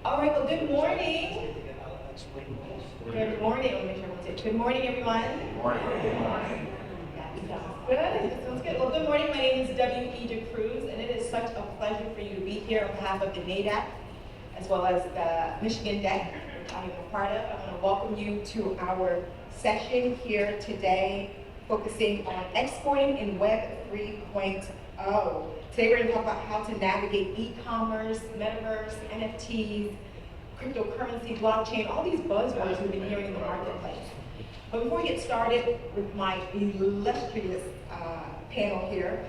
All right, well, good morning. Good morning. Let me make sure everyone's here. Good morning, everyone. Good morning. That sounds good. That sounds good. Well, good morning. My name is DaCruz, and it is such a pleasure for you to be here on behalf of the NADEC, as well as the Michigan DEC, which I am a part of. I want to welcome you to our session here today, focusing on exporting in Web 3.0. Today we're going to talk about how to navigate e-commerce, Metaverse, NFTs, cryptocurrency, blockchain, all these buzzwords we've been hearing in the marketplace. But before we get started with my illustrious panel here,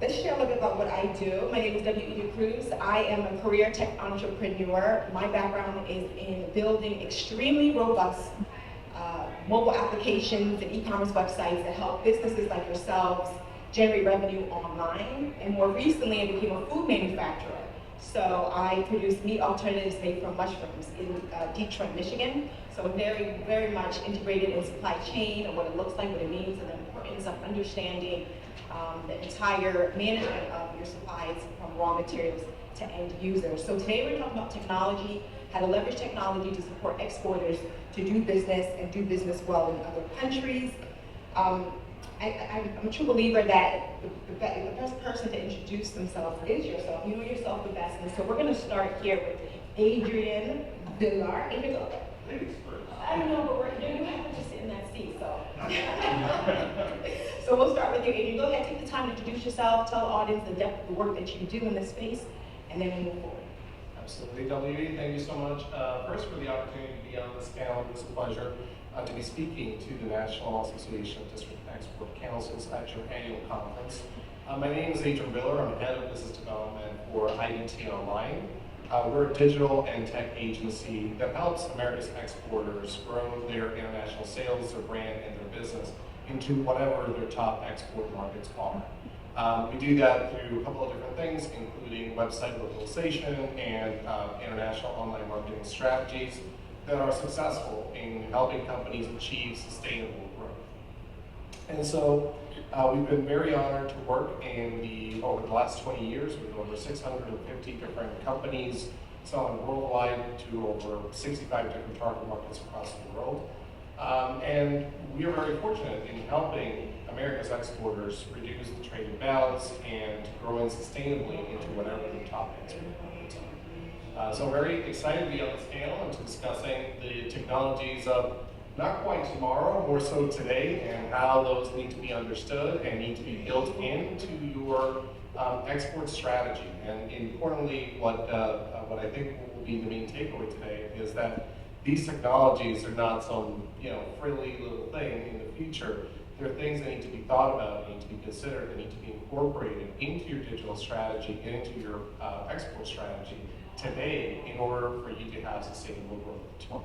let's share a little bit about what I do. My name is DaCruz. I am a career tech entrepreneur. My background is in building extremely robust mobile applications and e-commerce websites that help businesses like yourselves generate revenue online. And more recently, I became a food manufacturer. So I produce meat alternatives made from mushrooms in Detroit, Michigan. So very, very much integrated in supply chain and what it looks like, what it means, and the importance of understanding the entire management of your supplies from raw materials to end users. So today we're talking about technology, how to leverage technology to support exporters to do business and do business well in other countries. I'm a true believer that the best person to introduce themselves is yourself. You know yourself the best. And so we're going to start here with Adrian, Viller. Adrian, Ladies first. I know, but you have to just sit in that seat, so. So we'll start with you, Adrian. Go ahead, take the time to introduce yourself, tell the audience the depth of the work that you do in this space, and then we'll move forward. Absolutely, WE, thank you so much. First, for the opportunity to be on this panel. It was a pleasure to be speaking to the National Association of District Export Councils at your annual conference. My name is Adrian Viller. I'm head of business development for IDT Online. We're a digital and tech agency that helps America's exporters grow their international sales, their brand, and their business into whatever their top export markets are. We do that through a couple of different things, including website localization and international online marketing strategies that are successful in helping companies achieve sustainable growth. And so we've been very honored to work over the last 20 years with over 650 different companies selling worldwide to over 65 different target markets across the world. And we are very fortunate in helping America's exporters reduce the trade imbalance and growing sustainably into whatever the top export markets are. So I'm very excited to be on this panel and discussing the technologies of not quite tomorrow, more so today, and how those need to be understood and need to be built into your export strategy. And importantly, what I think will be the main takeaway today is that these technologies are not some frilly little thing in the future. They're things that need to be thought about, need to be considered, and need to be incorporated into your digital strategy and into your export strategy today in order for you to have sustainable growth tomorrow.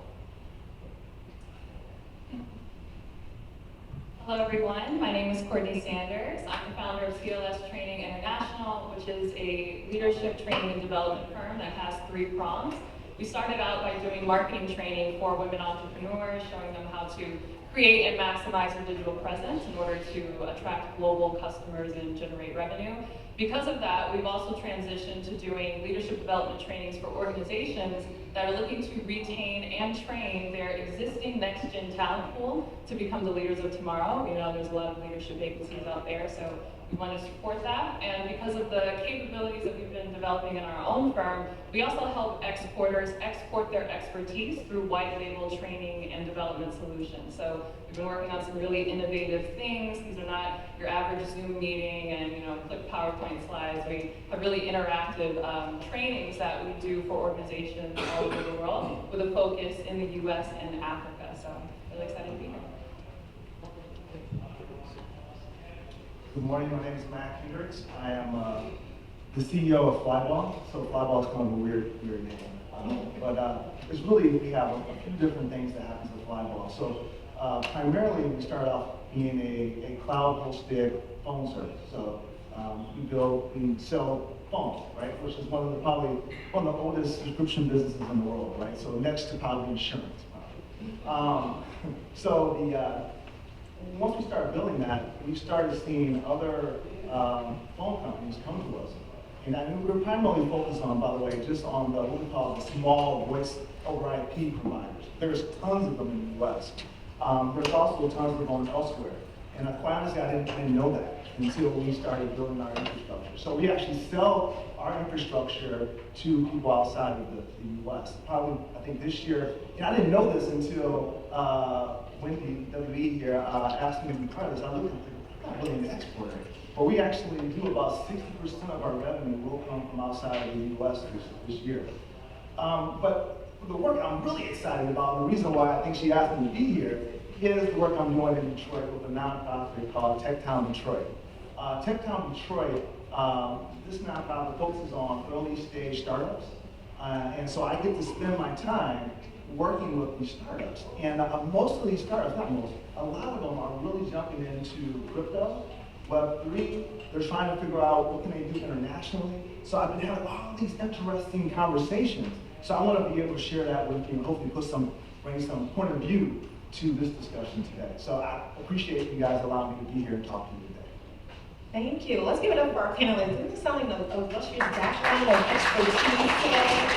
Hello everyone, my name is Courtney Sanders. I'm the founder of CLS Training International, which is a leadership training and development firm that has 3 prongs. We started out by doing marketing training for women entrepreneurs, showing them how to create and maximize their digital presence in order to attract global customers and generate revenue. Because of that, we've also transitioned to doing leadership development trainings for organizations that are looking to retain and train their existing next-gen talent pool to become the leaders of tomorrow. We know there's a lot of leadership vacancies out there, so we want to support that. And because of the capabilities that we've been developing in our own firm, we also help exporters export their expertise through white label training and development solutions. So we've been working on some really innovative things. These are not your average Zoom meeting and click PowerPoint slides. We have really interactive trainings that we do for organizations all over the world with a focus in the US and Africa. So I'm really excited to be here. Good morning, my name is Mack, Hendricks. I am the CEO of FlyBall. So FlyBall is kind of a weird name. But it's really, we have a few different things that happens with FlyBall. So primarily we start off being a cloud-hosted phone service. So we sell phones, right? Which is probably one of the oldest subscription businesses in the world, right? So next to probably insurance. Once we started building that, we started seeing other phone companies come to us And I mean, we're primarily focused on, by the way, just on the, what we call the small voice over IP providers. There's tons of them in the US. There's also tons of them elsewhere. And quite honestly, I didn't know that until we started building our infrastructure. So we actually sell our infrastructure to people outside of the US. Probably, I think this year, and I didn't know this until Wendy, WE here, asked me to be part of this. I looked at I'm not really an exporter, but we actually do about 60% of our revenue will come from outside of the US this year. But the work I'm really excited about, and the reason why I think she asked me to be here, is the work I'm doing in Detroit with a nonprofit called TechTown Detroit. TechTown Detroit, this nonprofit focuses on early stage startups. And so I get to spend my time working with these startups. And most of these startups, not most, a lot of them are really jumping into crypto, Web3. They're trying to figure out what can they do internationally. So I've been having all these interesting conversations. So I want to be able to share that with you and hopefully bring some point of view to this discussion today. So I appreciate you guys allowing me to be here and talk to you today. Thank you. Let's give it up for our panelists. This is sounding a illustrious background of expertise today.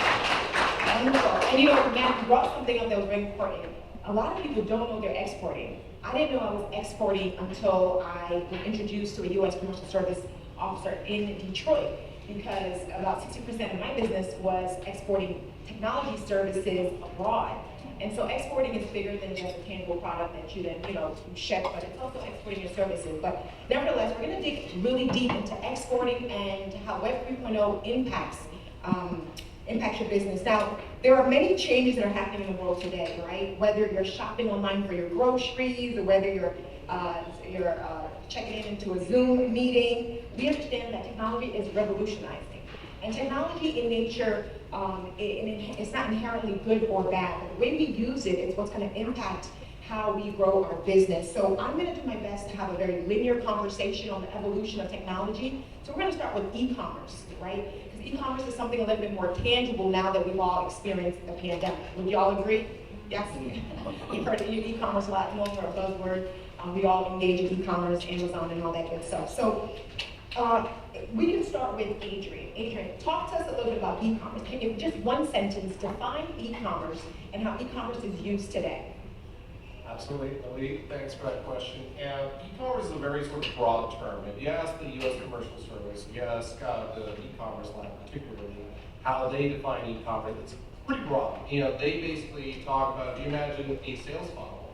Wonderful. And you know, Matt, you brought something up that was very important. A lot of people don't know they're exporting. I didn't know I was exporting until I was introduced to a U.S. Commercial Service officer in Detroit, because about 60% of my business was exporting technology services abroad. And so exporting is bigger than just a tangible product that you then, ship, but it's also exporting your services. But nevertheless, we're gonna dig really deep into exporting and how Web 3.0 impacts your business. Now, there are many changes that are happening in the world today, right? Whether you're shopping online for your groceries, or whether you're checking into a Zoom meeting, we understand that technology is revolutionizing. And technology in nature, it's not inherently good or bad, but the way we use it is what's going to impact how we grow our business. So I'm going to do my best to have a very linear conversation on the evolution of technology. So we're going to start with e-commerce, right? Because e-commerce is something a little bit more tangible now that we've all experienced the pandemic. Would you all agree? Yes? You've heard e-commerce a lot, no longer a buzzword. We all engage in e-commerce, Amazon, and all that good stuff. So we can start with Adrian. Adrian, talk to us a little bit about e-commerce. Can you, just one sentence, define e-commerce and how e-commerce is used today? Absolutely, Ellie. Thanks for that question. And e-commerce is a very sort of broad term. If you ask the U.S. Commercial Service, you ask the e-commerce lab particularly, how they define e-commerce, it's pretty broad. They basically talk about, if you imagine a sales funnel,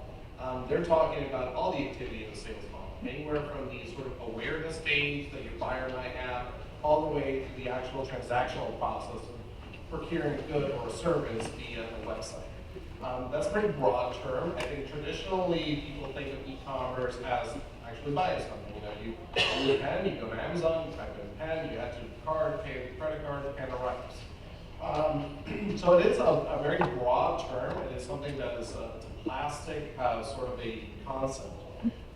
they're talking about all the activity in the sales funnel, anywhere from the sort of awareness stage that your buyer might have, all the way to the actual transactional process of procuring a good or a service via the website. That's a pretty broad term. I think traditionally people think of e-commerce as actually buying something. You own a pen, you go to Amazon, you type in a pen, you add to the card, pay with credit card, and arrives. So it is a very broad term. It is something that is a plastic sort of a concept.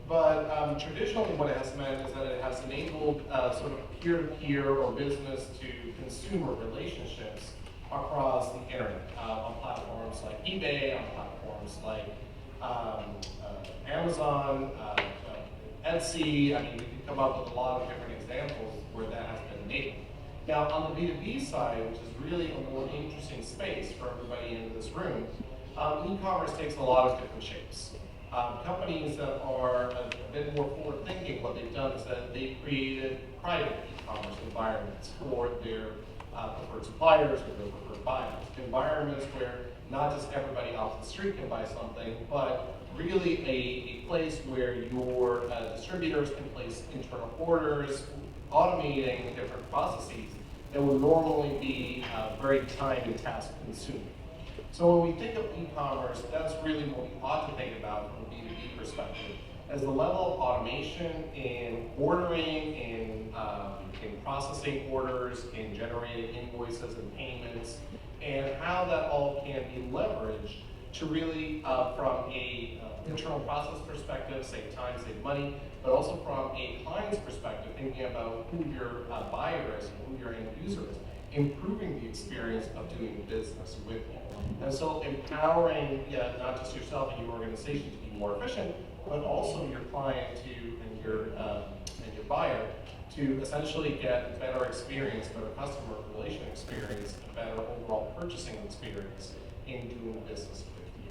But traditionally what it has meant is that it has enabled sort of peer-to-peer or business-to-consumer relationships across the internet, on platforms like eBay, on platforms like Amazon, Etsy. I mean, we can come up with a lot of different examples where that has been enabled. Now, on the B2B side, which is really a more interesting space for everybody in this room, e-commerce takes a lot of different shapes. Companies that are a bit more forward-thinking, what they've done is that they've created private e-commerce environments for their preferred suppliers or their preferred buyers. Environments where not just everybody off the street can buy something, but really a place where your distributors can place internal orders, automating different processes that would normally be very time and task consuming. So when we think of e-commerce, that's really what we ought to think about from a B2B perspective, as the level of automation in ordering, in processing orders, in generating invoices and payments, and how that all can be leveraged to really, from a internal process perspective, save time, save money, but also from a client's perspective, thinking about who your buyer is and who your end user is, improving the experience of doing business with you. And so empowering not just yourself and your organization to be more efficient, but also your client and your buyer to essentially get better experience, better customer relation experience, a better overall purchasing experience in doing business with you.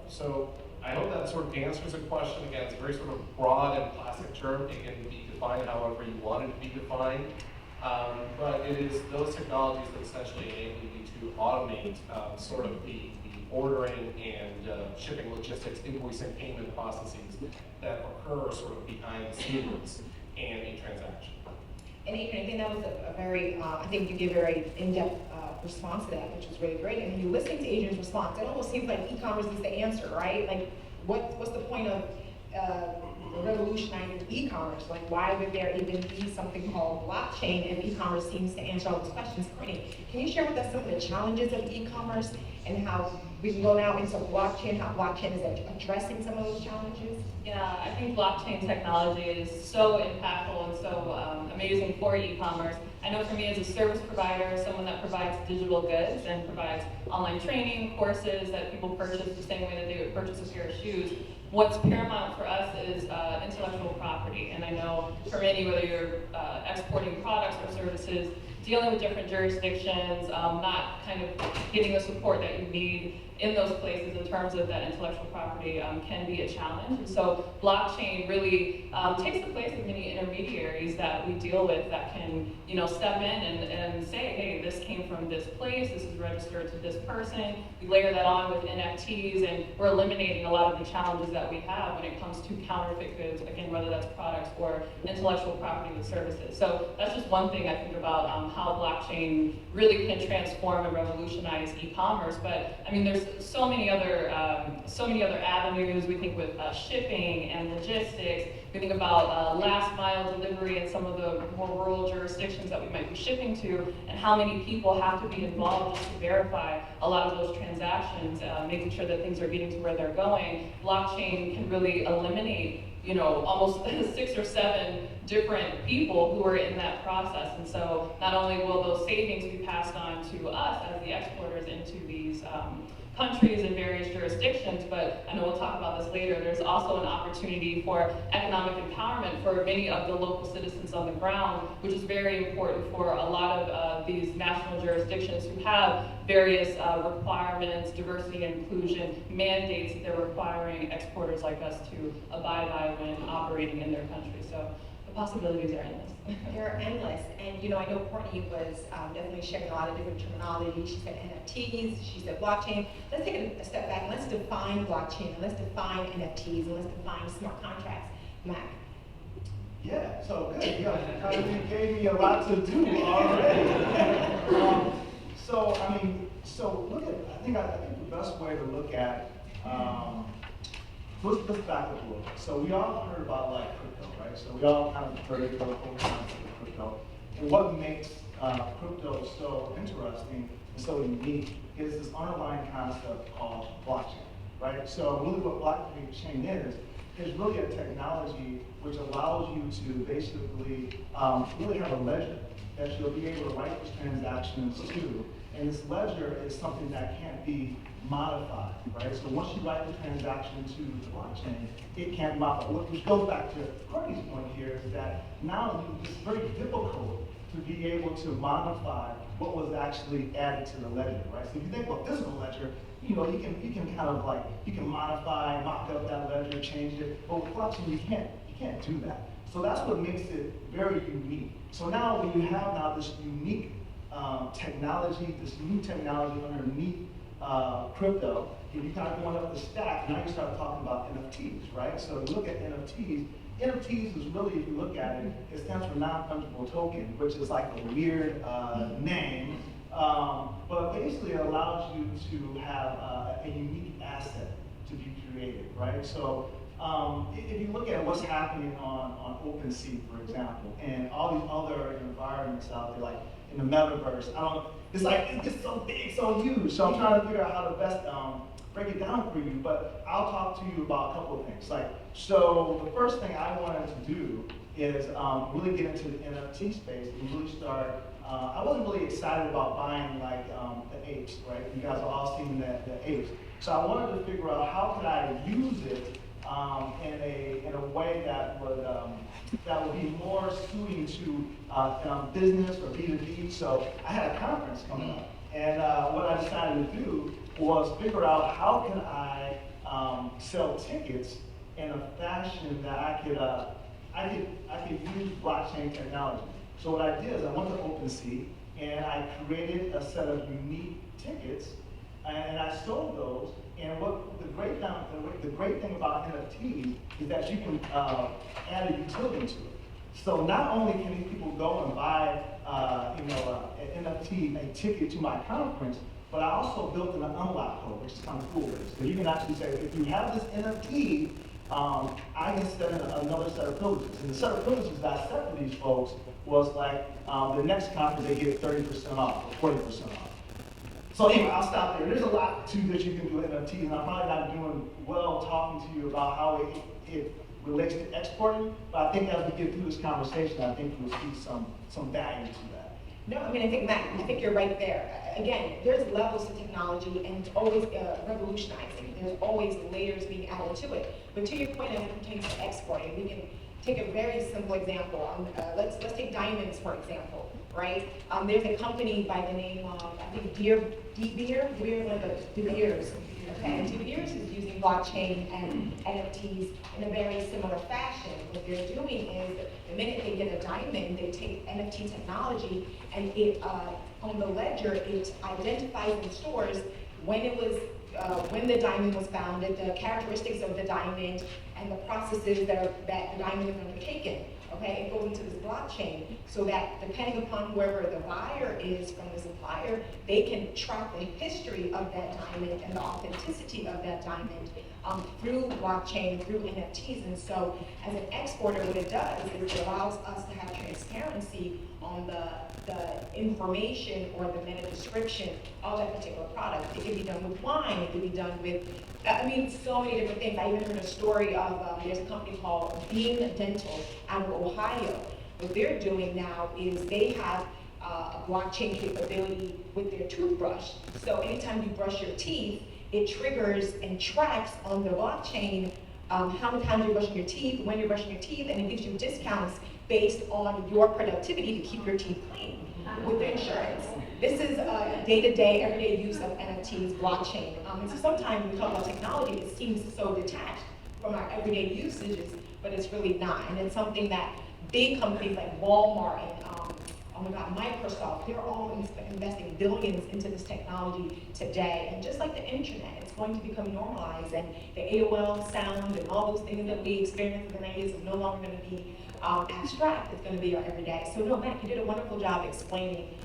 So I hope that sort of answers the question. Again, it's a very sort of broad and plastic term. It can be defined however you want it to be defined. But it is those technologies that essentially enable you to automate sort of the ordering and shipping logistics, invoicing, payment processes that occur sort of behind the scenes in a transaction. And Adrian, I think that was a very, I think you gave a very in-depth response to that, which was really great. And when you listen to Adrian's response, it almost seems like e-commerce is the answer, right? Like, what's the point of revolutionizing e-commerce? Like, why would there even be something called blockchain if e-commerce seems to answer all those questions? Courtney, can you share with us some of the challenges of e-commerce and how we can go now into blockchain, how blockchain is addressing some of those challenges? Yeah, I think blockchain technology is so impactful and so amazing for e-commerce. I know for me as a service provider, someone that provides digital goods and provides online training, courses that people purchase the same way that they would purchase a pair of shoes, what's paramount for us is intellectual property. And I know for many, whether you're exporting products or services, dealing with different jurisdictions, not kind of getting the support that you need in those places in terms of that intellectual property can be a challenge. And so blockchain really takes the place of many intermediaries that we deal with that can, step in and say, hey, this came from this place, this is registered to this person. We layer that on with NFTs, and we're eliminating a lot of the challenges that we have when it comes to counterfeit goods, again, whether that's products or intellectual property with services. So that's just one thing I think about how blockchain really can transform and revolutionize e-commerce. But I mean, there's so many other avenues. We think with shipping and logistics. We think about last mile delivery in some of the more rural jurisdictions that we might be shipping to, and how many people have to be involved just to verify a lot of those transactions, making sure that things are getting to where they're going. Blockchain can really eliminate, almost 6 or 7 different people who are in that process. And so not only will those savings be passed on to us as the exporters into these countries and various jurisdictions, but I know we'll talk about this later, there's also an opportunity for economic empowerment for many of the local citizens on the ground, which is very important for a lot of these national jurisdictions who have various requirements, diversity and inclusion, mandates that they're requiring exporters like us to abide by when operating in their country. So the possibilities are endless. They're endless. And I know Courtney was definitely sharing a lot of different terminology. She said NFTs, she said blockchain. Let's take a step back and let's define blockchain, and let's define NFTs, and let's define smart contracts. Mack. Yeah, so good. You gave me a lot to do already. So look at, I think the best way to look at, let's back up a little bit. So we all heard about crypto, right? So we all kind of heard the whole concept of crypto. And what makes crypto so interesting and so unique is this underlying concept called blockchain, right? So really what blockchain is really a technology which allows you to basically really have a ledger that you'll be able to write these transactions to. And this ledger is something that can't be modified, right? So once you write the transaction to the blockchain, it can't modify. Which goes back to Courtney's point here, is that now it's very difficult to be able to modify what was actually added to the ledger, right? So if you think about physical ledger, you can kind of you can modify, mock up that ledger, change it. But with blockchain, you can't do that. So that's what makes it very unique. So now when you have this unique technology, this new technology underneath crypto, if you kind of going up the stack, now you start talking about NFTs, right? So you look at NFTs. NFTs is really, if you look at it, it stands for non-fungible token, which is like a weird name, but basically it allows you to have a unique asset to be created, right? So if you look at what's happening on OpenSea, for example, and all these other environments out there, like in the Metaverse, it's so big, so huge. So I'm trying to figure out how to best break it down for you, but I'll talk to you about a couple of things. So the first thing I wanted to do is really get into the NFT space and really start. I wasn't really excited about buying the apes, right? You guys have all seen the apes. So I wanted to figure out how could I use it in a way that would be more suiting to business or B2B. So I had a conference coming up, and what I decided to do was figure out how can I sell tickets in a fashion that I could use blockchain technology. So what I did is I went to OpenSea and I created a set of unique tickets, and I sold those. And what the great thing about NFTs is that you can add a utility to it. So not only can these people go and buy an NFT, a ticket to my conference, but I also built an unlock code, which is kind of cool. So you can actually say, if you have this NFT, I can set in another set of privileges. And the set of privileges that I set for these folks was like, the next conference they get 30% off or 40% off. So anyway, I'll stop there. There's a lot too that you can do with NFTs, and I'm probably not doing well talking to you about how it relates to exporting, but I think as we get through this conversation, I think you'll see some value to that. No, I mean, I think, Matt, I think you're right there. Again, there's levels to technology, and it's always revolutionizing. There's always layers being added to it. But to your point as it pertains to exporting, we can take a very simple example. Let's take diamonds, for example, right? There's a company by the name of, I think, De Beers. Okay, and De Beers is using blockchain and NFTs in a very similar fashion. What they're doing is, the minute they get a diamond, they take NFT technology, and it on the ledger, it identifies and stores when it was when the diamond was founded, the characteristics of the diamond, and the processes that the diamond is undertaken. Okay, it goes into this blockchain so that depending upon whoever the buyer is from the supplier, they can track the history of that diamond and the authenticity of that diamond through blockchain, through NFTs. And so as an exporter, what it does is it allows us to have transparency on the information or the meta description of that particular product. It can be done with wine, it can be done with, I mean, so many different things. I even heard a story of, there's a company called Beam Dental out of Ohio. What they're doing now is they have a blockchain capability with their toothbrush. So anytime you brush your teeth, it triggers and tracks on the blockchain how many times you're brushing your teeth, when you're brushing your teeth, and it gives you discounts based on your productivity to keep your teeth clean with the insurance. This is day-to-day, everyday use of NFTs, blockchain. And so sometimes when we talk about technology, it seems so detached from our everyday usages, but it's really not. And it's something that big companies like Walmart and oh my God, Microsoft, they're all investing billions into this technology today. And just like the internet, it's going to become normalized, and the AOL sound and all those things that we experienced in the 90s is no longer going to be abstract. It's going to be our everyday. So no, Matt, you did a wonderful job explaining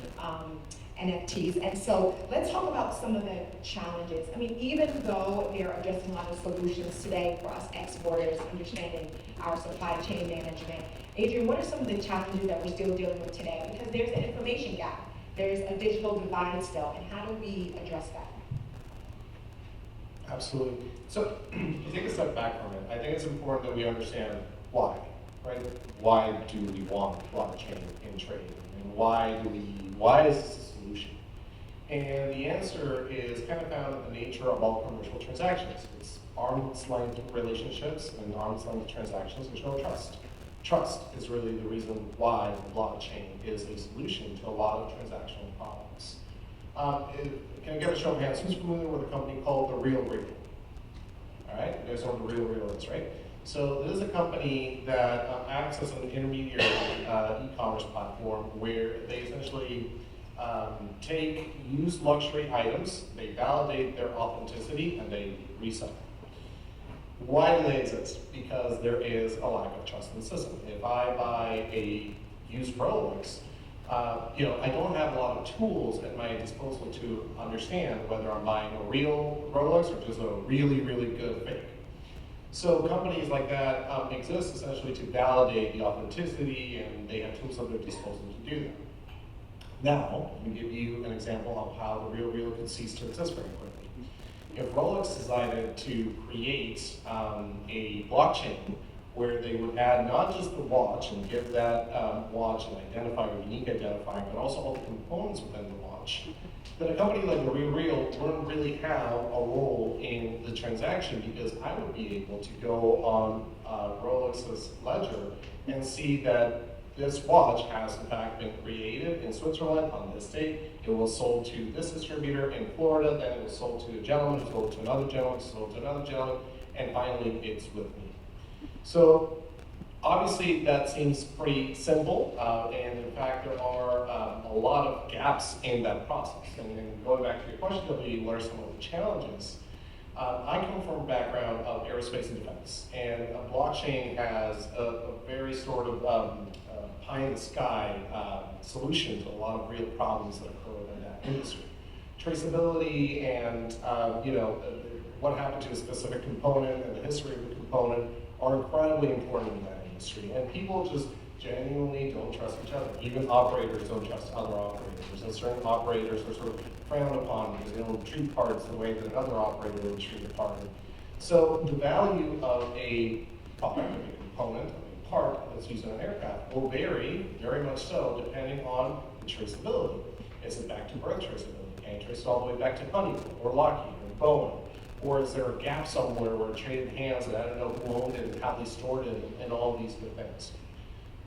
NFTs. And so let's talk about some of the challenges. I mean, even though they're addressing a lot of solutions today for us exporters, understanding our supply chain management, Adrian, what are some of the challenges that we're still dealing with today? Because there's an information gap, there's a digital divide still, and how do we address that? Absolutely. So, to take a step back from it, I think it's important that we understand why, right? Why do we want blockchain in trade? And why is this a solution? And the answer is kind of found in the nature of all commercial transactions. It's arm's length relationships and arm's length transactions. There's no trust. Trust is really the reason why the blockchain is a solution to a lot of transactional problems. Can I get a show of hands? Who's familiar with a company called The Real Real? All right, you guys know what The Real Real is, right? So this is a company that acts as an intermediary e-commerce platform where they essentially take used luxury items, they validate their authenticity, and they resell them. Why do they exist? Because there is a lack of trust in the system. If I buy a used Rolex, I don't have a lot of tools at my disposal to understand whether I'm buying a real Rolex or just a really, really good fake. So companies like that exist essentially to validate the authenticity, and they have tools at their disposal to do that. Now, let me give you an example of how The Real Real could cease to exist very quickly. If Rolex decided to create a blockchain where they would add not just the watch and give that watch an identifier, a unique identifier, but also all the components within the watch, then a company like The Real wouldn't really have a role in the transaction, because I would be able to go on Rolex's ledger and see that this watch has in fact been created in Switzerland on this date. It was sold to this distributor in Florida, then it was sold to a gentleman, sold to another gentleman, sold to another gentleman, and finally it's with me. So obviously that seems pretty simple, and in fact there are a lot of gaps in that process. And going back to your question, W, what are some of the challenges? I come from a background of aerospace and defense, and a blockchain has a very sort of pie-in-the-sky solution to a lot of real problems that occur in that industry. Traceability and what happened to a specific component and the history of the component are incredibly important in that industry, and people just genuinely don't trust each other. Even operators don't trust other operators, and certain operators are sort of frowned upon because they don't treat parts the way that another operator would treat a part. So the value of a product, of a component, of a part that's used in an aircraft will vary, very much so, depending on the traceability. Is it back to birth traceability? Can you trace it all the way back to Honeywell, or Lockheed, or Boeing? Or is there a gap somewhere where it traded hands and I don't know who owned it and how they stored it and all these good things?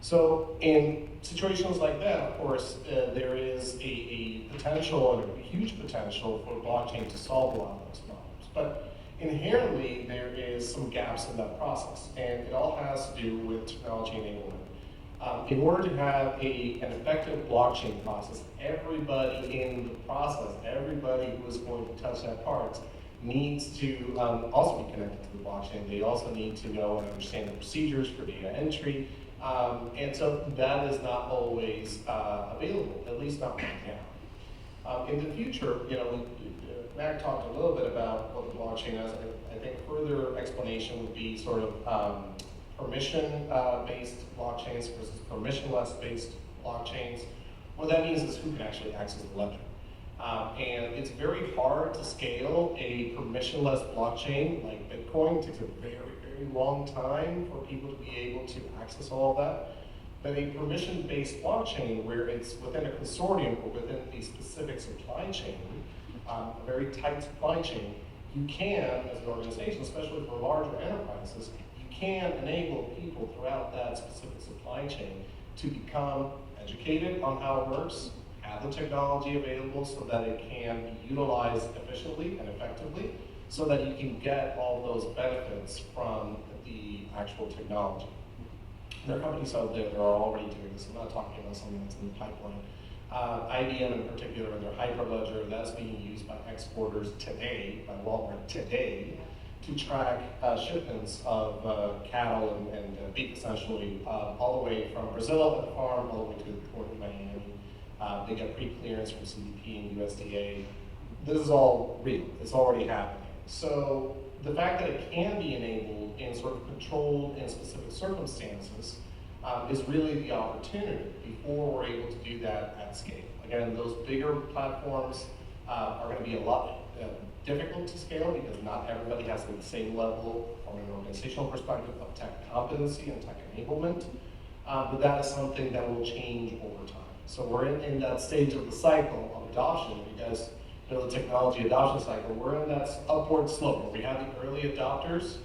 So in situations like that, of course, there is a potential, and a huge potential, for blockchain to solve a lot of those problems. But inherently, there is some gaps in that process, and it all has to do with technology enablement. In order to have an effective blockchain process, everybody in the process, everybody who is going to touch that part, needs to also be connected to the blockchain. They also need to know and understand the procedures for data entry. And so that is not always available, at least not right now. In the future, Mack talked a little bit about what the blockchain is. I think further explanation would be sort of permission-based blockchains versus permissionless-based blockchains. What that means is who can actually access the ledger. And it's very hard to scale a permissionless blockchain like Bitcoin. It takes a very, very long time for people to be able to access all of that. But a permission-based blockchain, where it's within a consortium or within a specific supply chain, a very tight supply chain, you can, as an organization, especially for larger enterprises, you can enable people throughout that specific supply chain to become educated on how it works, have the technology available so that it can be utilized efficiently and effectively, so that you can get all those benefits from the actual technology. There are companies out there that are already doing this. I'm not talking about something that's in the pipeline. IBM in particular, their Hyperledger, that's being used by exporters today, by Walmart today, to track shipments of cattle and beef, essentially, all the way from Brazil at the farm all the way to the port of Miami. They get pre-clearance from CBP and USDA. This is all real. It's already happening. So the fact that it can be enabled in sort of controlled and specific circumstances is really the opportunity before we're able to do that at scale. Again, those bigger platforms are going to be a lot difficult to scale because not everybody has the same level from an organizational perspective of tech competency and tech enablement. But that is something that will change over time. So we're in that stage of the cycle of adoption. You guys know the technology adoption cycle. We're in that upward slope where we have the early adopters,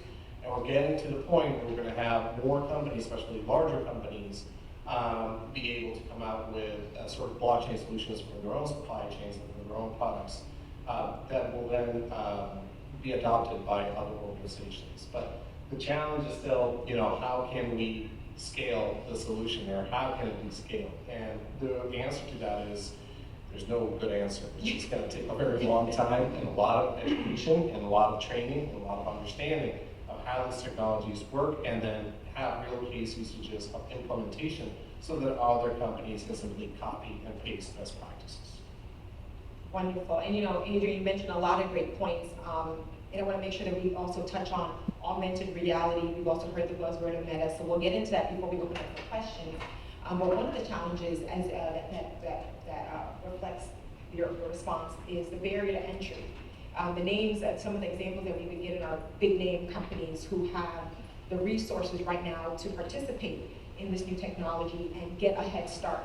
and we're getting to the point where we're going to have more companies, especially larger companies, be able to come out with sort of blockchain solutions for their own supply chains and for their own products that will then be adopted by other organizations. But the challenge is still, how can we scale the solution there? How can it be scaled? And the answer to that is there's no good answer. It's just going to take a very long time and a lot of education and a lot of training and a lot of understanding of how these technologies work, and then have real case usages of implementation so that other companies can simply copy and paste best practices. Wonderful. And Adrian, you mentioned a lot of great points. And I want to make sure that we also touch on augmented reality. We've also heard the buzzword of meta, so we'll get into that before we open up for questions. But one of the challenges that reflects your response is the barrier to entry. The names, some of the examples that we would get in our big name companies who have the resources right now to participate in this new technology and get a head start.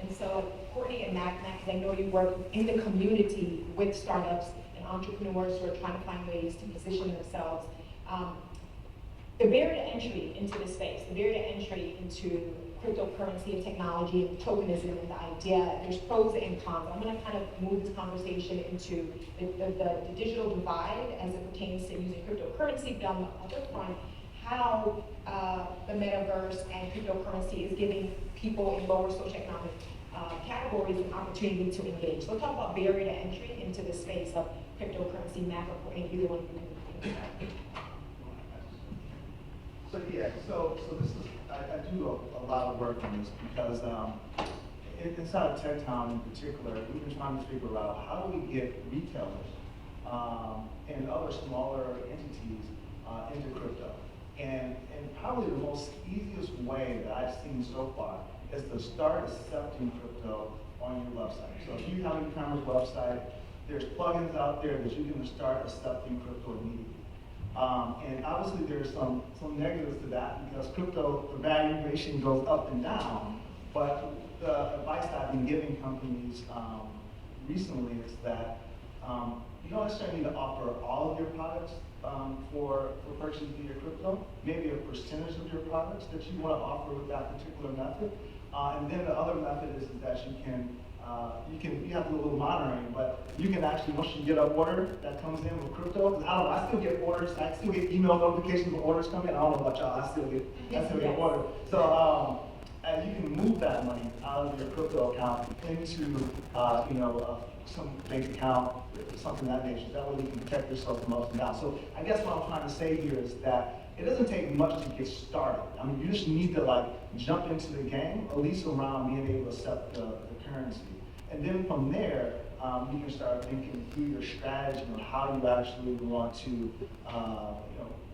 And so Courtney and Mack, because I know you work in the community with startups and entrepreneurs who are trying to find ways to position themselves. The barrier to entry into this space, the barrier to entry into cryptocurrency and technology and tokenism and the idea, there's pros and cons. I'm going to kind of move this conversation into the digital divide as it pertains to using cryptocurrency, but on the other front, how the metaverse and cryptocurrency is giving people in lower socioeconomic categories an opportunity to engage. So we'll talk about barrier to entry into the space of cryptocurrency, Mack or Courtney, either one of you can. So yeah, so this is, I do a lot of work on this because inside of Tech Town in particular, we've been trying to figure out how do we get retailers and other smaller entities into crypto. And probably the most easiest way that I've seen so far is to start accepting crypto on your website. So if you have an e-commerce website, there's plugins out there that you can start accepting crypto immediately. And obviously there's some negatives to that because crypto, the valuation goes up and down, but the advice that I've been giving companies recently is that you don't necessarily need to offer all of your products for purchase via crypto, maybe a percentage of your products that you want to offer with that particular method. And then the other method is that you have to do a little monitoring, but you can actually, once you get an order that comes in with crypto, because I don't know, I still get orders, I still get email notifications when orders come in. I don't know about y'all, I still get orders. So and you can move that money out of your crypto account into some bank account, something of that nature. That way you can protect yourself from ups and downs. So I guess what I'm trying to say here is that it doesn't take much to get started. I mean, you just need to jump into the game, at least around being able to accept the currency. And then from there, you can start thinking through your strategy on how you actually want to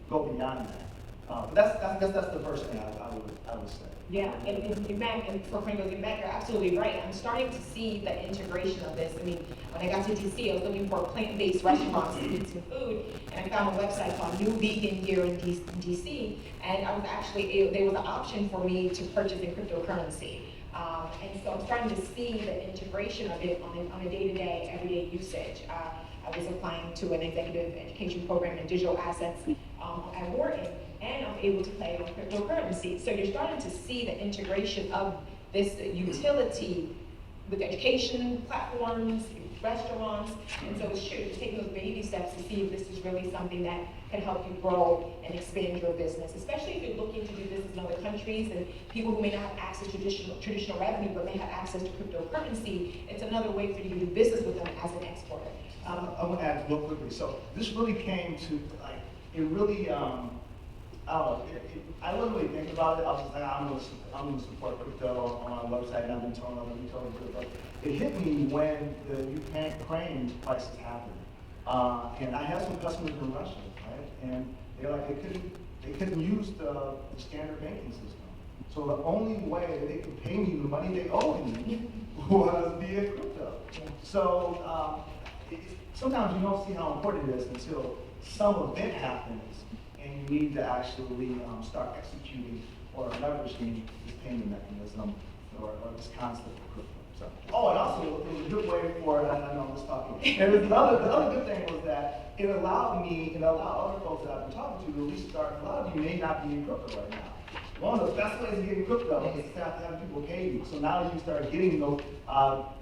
go beyond that. But that's the first thing I would say. Yeah, and Mack, and for Franco and Mack, you're absolutely right. I'm starting to see the integration of this. I mean, when I got to DC, I was looking for plant-based restaurants to eat some food, and I found a website called New Vegan here in DC, and I was actually, there was an option for me to purchase in cryptocurrency. And so I'm starting to see the integration of it on a day-to-day, everyday usage. I was applying to an executive education program in digital assets at Wharton, and I'm able to play on cryptocurrency. So you're starting to see the integration of this utility with education platforms, restaurants, and so it's true, just taking those baby steps to see if this is really something that can help you grow and expand your business, especially if you're looking to do business in other countries and people who may not have access to traditional revenue but may have access to cryptocurrency. It's another way for you to do business with them as an exporter. I want to add real quickly. So this really came to it really. I don't know. I wouldn't really think about it. I was just like, I'm going to support crypto on my website, and I've been telling other retailers to do it. But it hit me when the Ukraine crisis happened, and I had some customers in Russia, right? And they're like, they couldn't use the standard banking system. So the only way that they could pay me the money they owed me was via crypto. So sometimes you don't see how important it is until some event happens and you need to actually start executing or leveraging this payment mechanism or this concept of crypto. So, and also it was a good way for, I know I'm just talking, and the other good thing was that it allowed me and allowed other folks that I've been talking to at least start, a lot of you may not be in crypto right now. One of the best ways to get in crypto is to have people pay you. So now you start getting those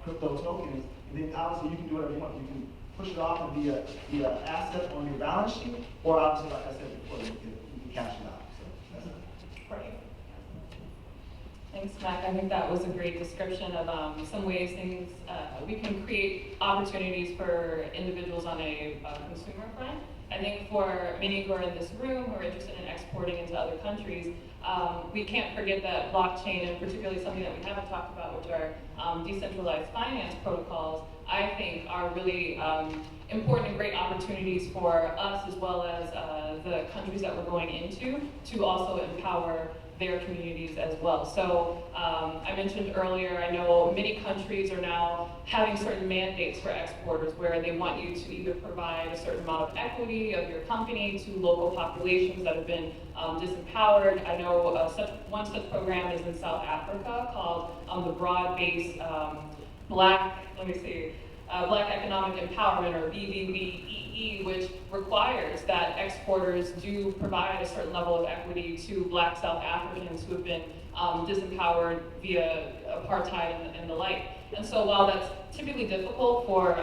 crypto tokens, and then obviously you can do whatever you want. You can push it off and be an asset on your balance sheet, or obviously, like I said before, you can cash it out. So that's it. Right. Thanks, Mack. I think that was a great description of some ways we can create opportunities for individuals on a consumer front. I think for many who are in this room who are interested in exporting into other countries, we can't forget that blockchain, and particularly something that we haven't talked about, which are decentralized finance protocols, I think are really important and great opportunities for us as well as the countries that we're going into to also empower their communities as well. So I mentioned earlier, I know many countries are now having certain mandates for exporters where they want you to either provide a certain amount of equity of your company to local populations that have been disempowered. I know one such program is in South Africa called the Broad-Based Black Economic Empowerment, or BBBEE, which requires that exporters do provide a certain level of equity to Black South Africans who have been disempowered via apartheid and the like. And so while that's typically difficult for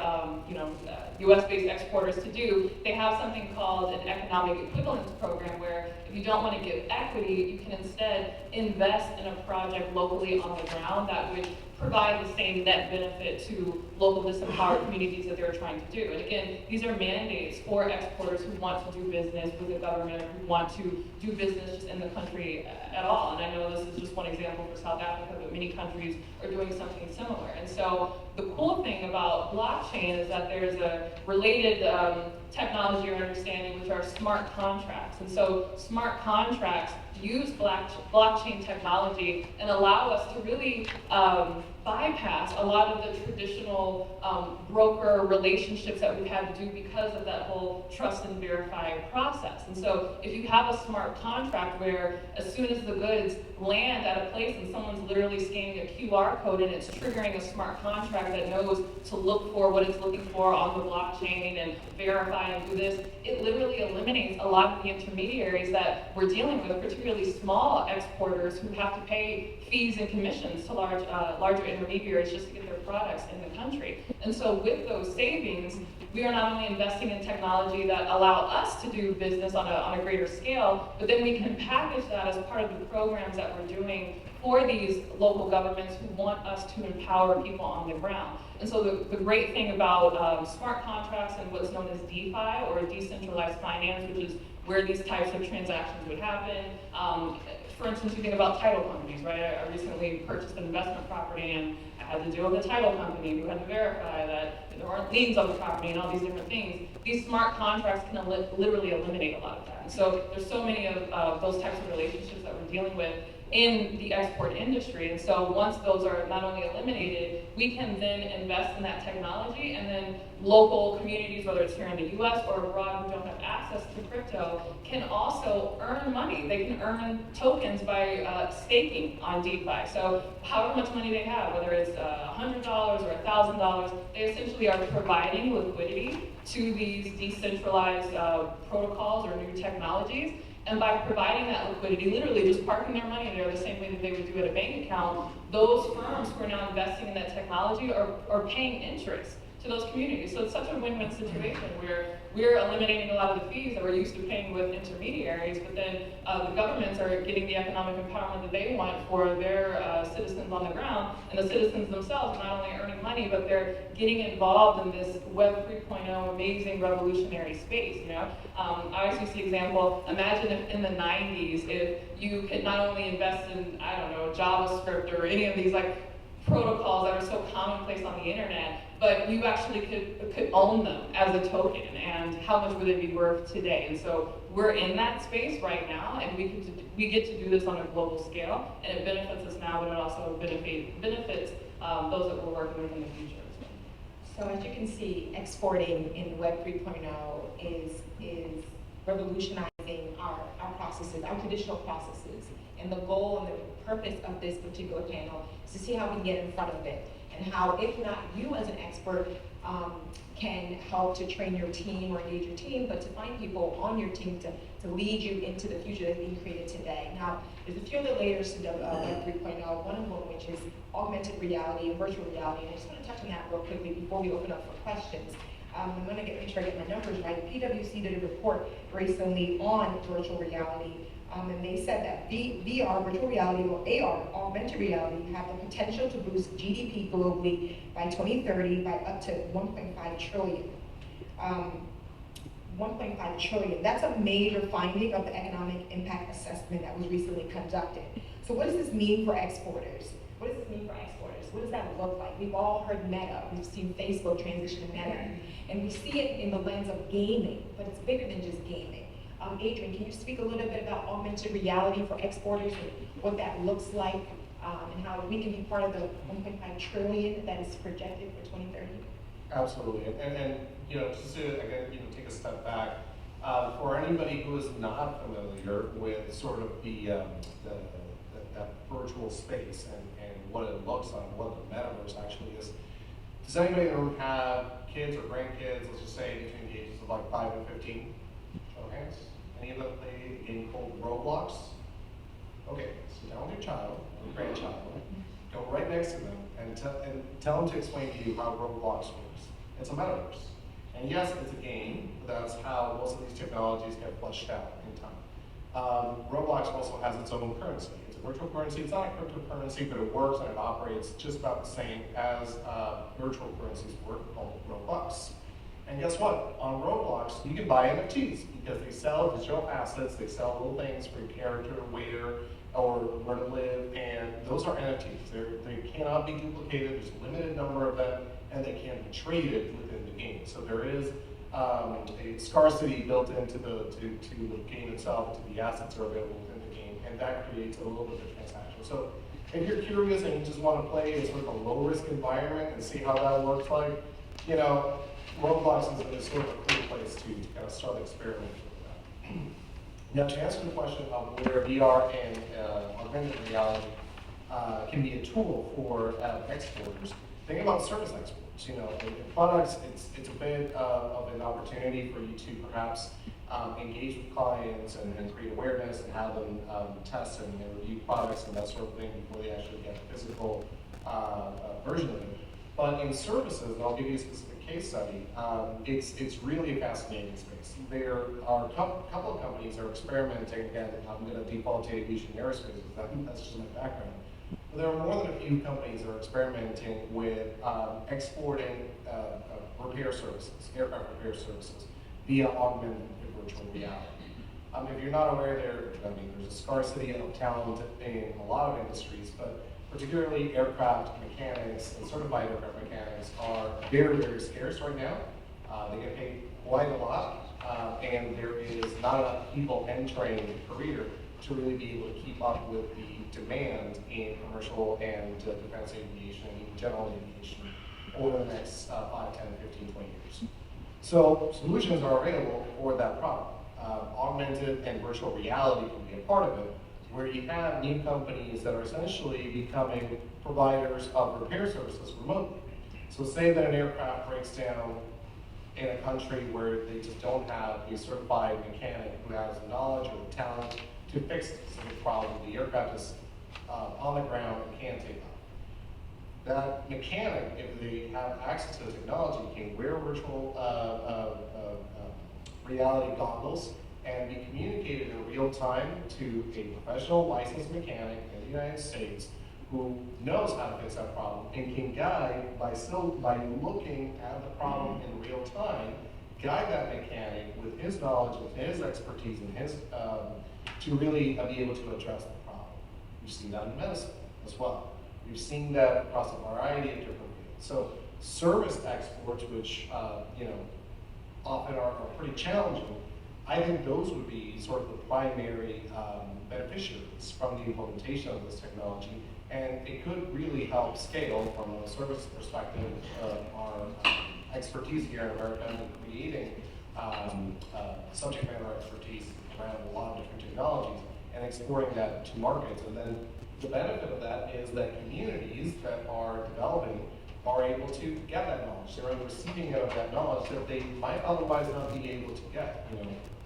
US-based exporters to do, they have something called an economic equivalence program where if you don't want to give equity, you can instead invest in a project locally on the ground that would provide the same net benefit to local disempowered communities that they're trying to do. And again, these are mandates for exporters who want to do business with the government, or who want to do business just in the country at all. And I know this is just one example for South Africa, but many countries are doing something similar. And so the cool thing about blockchain is that there's a related technology or understanding, which are smart contracts. And so smart contracts use blockchain technology and allow us to really bypass a lot of the traditional broker relationships that we've had to do because of that whole trust and verify process. And so if you have a smart contract where as soon as the goods land at a place and someone's literally scanning a QR code and it's triggering a smart contract that knows to look for what it's looking for on the blockchain and verify and do this, it literally eliminates a lot of the intermediaries that we're dealing with, particularly small exporters who have to pay fees and commissions to larger intermediaries just to get their products in the country. And so with those savings, we are not only investing in technology that allow us to do business on a greater scale, but then we can package that as part of the programs that we're doing for these local governments who want us to empower people on the ground. And so the great thing about smart contracts and what's known as DeFi, or decentralized finance, which is where these types of transactions would happen. For instance, you think about title companies, right? I recently purchased an investment property and I had to deal with a title company who had to verify that there aren't liens on the property and all these different things. These smart contracts can literally eliminate a lot of that. And so there's so many of those types of relationships that we're dealing with in the export industry. And so once those are not only eliminated, we can then invest in that technology, and then local communities, whether it's here in the US or abroad who don't have access to crypto, can also earn money. They can earn tokens by staking on DeFi. So however much money they have, whether it's $100 or $1,000, they essentially are providing liquidity to these decentralized protocols or new technologies. And by providing that liquidity, literally just parking their money there the same way that they would do at a bank account, those firms who are now investing in that technology are paying interest to those communities. So it's such a win-win situation where we're eliminating a lot of the fees that we're used to paying with intermediaries, but then the governments are getting the economic empowerment that they want for their citizens on the ground, and the citizens themselves are not only earning money, but they're getting involved in this Web 3.0 amazing revolutionary space, you know? I always use the example, imagine if in the 90s, if you could not only invest in, I don't know, JavaScript or any of these like protocols that are so commonplace on the internet, but you actually could own them as a token, and how much would it be worth today? And so we're in that space right now, and we get to do this on a global scale, and it benefits us now, but it also benefits those that we're working with in the future as well. So as you can see, exporting in Web 3.0 is revolutionizing our processes, our traditional processes. And the goal and the purpose of this particular panel is to see how we can get in front of it, and how, if not you as an expert, can help to train your team or engage your team, but to find people on your team to lead you into the future that's being created today. Now, there's a few other layers to Web 3.0, one of them which is augmented reality and virtual reality, and I just want to touch on that real quickly before we open up for questions. I'm going to make sure I get my numbers right. PwC did a report recently on virtual reality, and they said that VR, virtual reality, or AR, augmented reality, have the potential to boost GDP globally by 2030 by up to 1.5 trillion. 1.5 trillion. That's a major finding of the economic impact assessment that was recently conducted. So what does this mean for exporters? What does this mean for exporters? What does that look like? We've all heard Meta. We've seen Facebook transition to Meta. And we see it in the lens of gaming, but it's bigger than just gaming. Adrian, can you speak a little bit about augmented reality for exporters and what that looks like, and how we can be part of the 1.5 trillion that is projected for 2030? Absolutely, and just to again, take a step back, for anybody who is not familiar with sort of that virtual space and what it looks like, what the Metaverse actually is. Does anybody in the room have kids or grandkids, let's just say between the ages of like 5 and 15? Show of hands. Any of them play a game called Roblox? Okay, sit down with your child or grandchild, go right next to them and tell them to explain to you how Roblox works. It's a metaverse. And yes, it's a game, but that's how most of these technologies get fleshed out in time. Roblox also has its own currency. It's a virtual currency. It's not a cryptocurrency, but it works and it operates just about the same as virtual currencies work, called Robux. And guess what? On Roblox, you can buy NFTs because they sell digital assets. They sell little things for your character, where or where to live, and those are NFTs. They cannot be duplicated. There's a limited number of them, and they can be traded within the game. So there is a scarcity built into the game itself, to the assets that are available within the game, and that creates a little bit of transaction. So if you're curious and you just want to play in sort of a low-risk environment and see how that works like, Roblox is sort of a cool place to kind of start experimenting with that. Now, to answer the question of where VR and augmented reality can be a tool for exporters, think about service exports. In products, it's a bit of an opportunity for you to perhaps engage with clients and create awareness and have them test and review products and that sort of thing before they actually get a physical version of it. But in services, and I'll give you a specific case study, it's really a fascinating space. There are a couple of companies that are experimenting. Again, I'm going to default to aviation and aerospace because that's just my background. But there are more than a few companies that are experimenting with exporting repair services, aircraft repair services, via augmented virtual reality. If you're not aware, there's a scarcity of talent in a lot of industries, but particularly aircraft mechanics and certified aircraft mechanics are very, very scarce right now. They get paid quite a lot, and there is not enough people entering the career to really be able to keep up with the demand in commercial and defense aviation and even general aviation over the next 5, 10, 15, 20 years. So solutions are available for that problem. Augmented and virtual reality can be a part of it, where you have new companies that are essentially becoming providers of repair services remotely. So say that an aircraft breaks down in a country where they just don't have a certified mechanic who has the knowledge or the talent to fix a specific problem. The aircraft is on the ground and can't take off. That mechanic, if they have access to the technology, can wear virtual reality goggles and be communicated in real time to a professional licensed mechanic in the United States who knows how to fix that problem and can guide, by looking at the problem in real time, guide that mechanic with his knowledge, with his expertise, and his to really be able to address the problem. We've seen that in medicine as well. We've seen that across a variety of different fields. So service exports, which often are pretty challenging, I think those would be sort of the primary beneficiaries from the implementation of this technology, and it could really help scale from a service perspective our expertise here in America and creating subject matter expertise around a lot of different technologies and exporting that to markets. And then the benefit of that is that communities that are developing are able to get that knowledge. They're in the receiving end of that knowledge that they might otherwise not be able to get.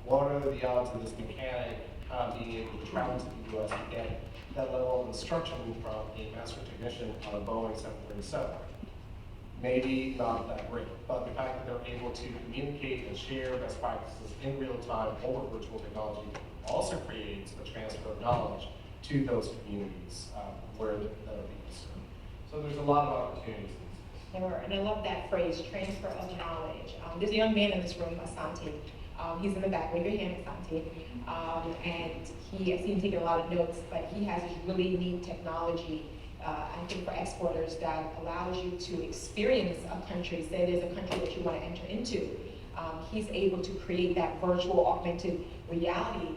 What are the odds of this mechanic being able to travel to the U.S. and get that level of instruction from a master technician on a Boeing 737? Maybe not that great, but the fact that they're able to communicate and share best practices in real time over virtual technology also creates a transfer of knowledge to those communities where that are being served. So there's a lot of opportunities. And I love that phrase, transfer of knowledge. There's a young man in this room, Asante. He's in the back, wave your hand, Asante. And I see him taking a lot of notes, but he has this really neat technology, I think for exporters, that allows you to experience a country, say there's a country that you want to enter into. He's able to create that virtual augmented reality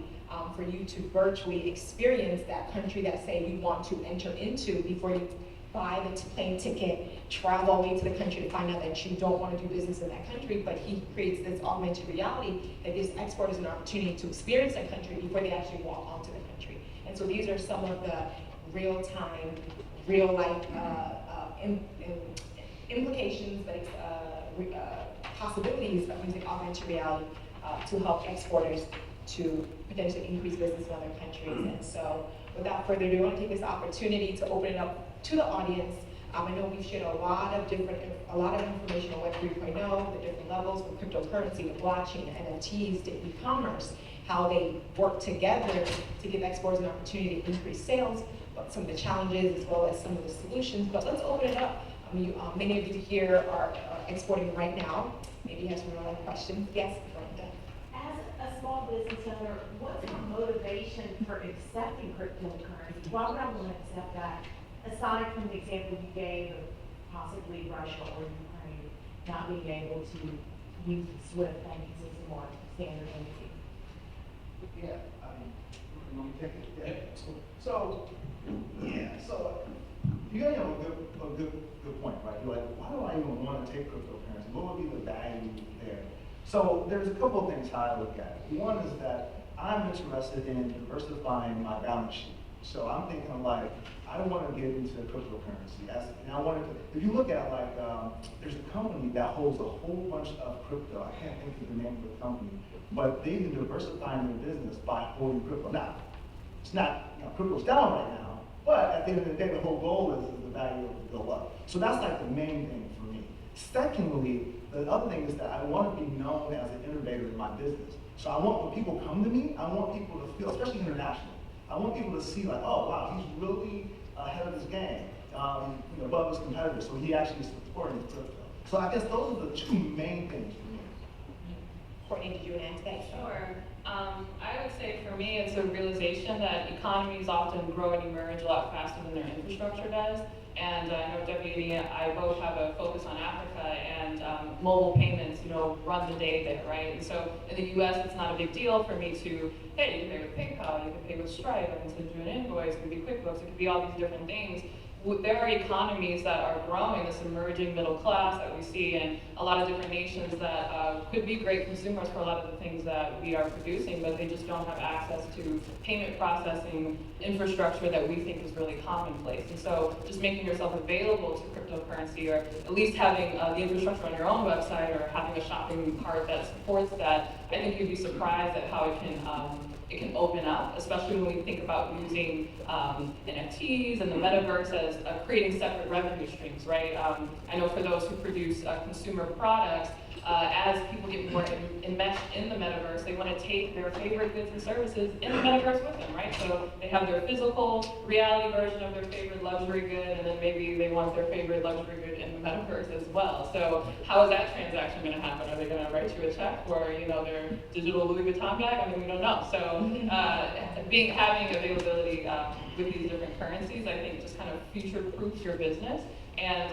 for you to virtually experience that country that, say, you want to enter into before you buy the plane ticket, travel all the way to the country to find out that you don't want to do business in that country. But he creates this augmented reality that gives exporters an opportunity to experience that country before they actually walk onto the country. And so these are some of the real-time, real-life implications, possibilities of using augmented reality to help exporters to potentially increase business in other countries. And so without further ado, I want to take this opportunity to open it up to the audience. I know we've shared a lot of information on Web 3.0, the different levels from cryptocurrency to blockchain, to NFTs, to e-commerce, how they work together to give exporters an opportunity to increase sales, but some of the challenges as well as some of the solutions. But let's open it up. Many of you here are exporting right now. Maybe you have some real life questions. Yes, Brenda. As a small business owner, what's my motivation for accepting cryptocurrency? Why would I want to accept that? Aside from the example you gave of possibly Russia or Ukraine not being able to use the SWIFT banking system or standard banking. Yeah, you want me to take it? Yeah. So you got a good point, right? You're like, why do I even want to take cryptocurrency? What would be the value there? So there's a couple of things how I look at it. One is that I'm interested in diversifying my balance sheet. So I'm thinking like, I don't want to get into cryptocurrency. And I wanted to, if you look at like, there's a company that holds a whole bunch of crypto. I can't think of the name of the company, but they've been diversifying their business by holding crypto. Now, it's not, crypto's down right now, but at the end of the day, the whole goal is the value will go up. So that's like the main thing for me. Secondly, the other thing is that I want to be known as an innovator in my business. So I want, when people come to me, I want people to feel, especially internationally, I want people to see like, oh wow, he's really ahead of his game, above his competitors, so he actually is supporting crypto. So I guess those are the two main things for me. Courtney, did you want to add to that? Sure. I would say for me, it's a realization that economies often grow and emerge a lot faster than their infrastructure does. And I know WD and I both have a focus on Africa, and mobile payments, run the day there, right? And so in the US, it's not a big deal for me to, hey, you can pay with PayPal, you can pay with Stripe, I can send you an invoice, it could be QuickBooks, it could be all these different things. There are economies that are growing, this emerging middle class that we see in a lot of different nations that could be great consumers for a lot of the things that we are producing, but they just don't have access to payment processing infrastructure that we think is really commonplace. And so just making yourself available to cryptocurrency, or at least having the infrastructure on your own website, or having a shopping cart that supports that, I think you'd be surprised at how it can open up, especially when we think about using NFTs and the Metaverse as creating separate revenue streams, right? I know for those who produce consumer products, as people get more enmeshed in the Metaverse, they want to take their favorite goods and services in the Metaverse with them, right? So they have their physical reality version of their favorite luxury good, and then maybe they want their favorite luxury good in the Metaverse as well. So how is that transaction going to happen? Are they going to write you a check for, their digital Louis Vuitton bag? I mean, we don't know. So having availability with these different currencies, I think just kind of future-proofs your business and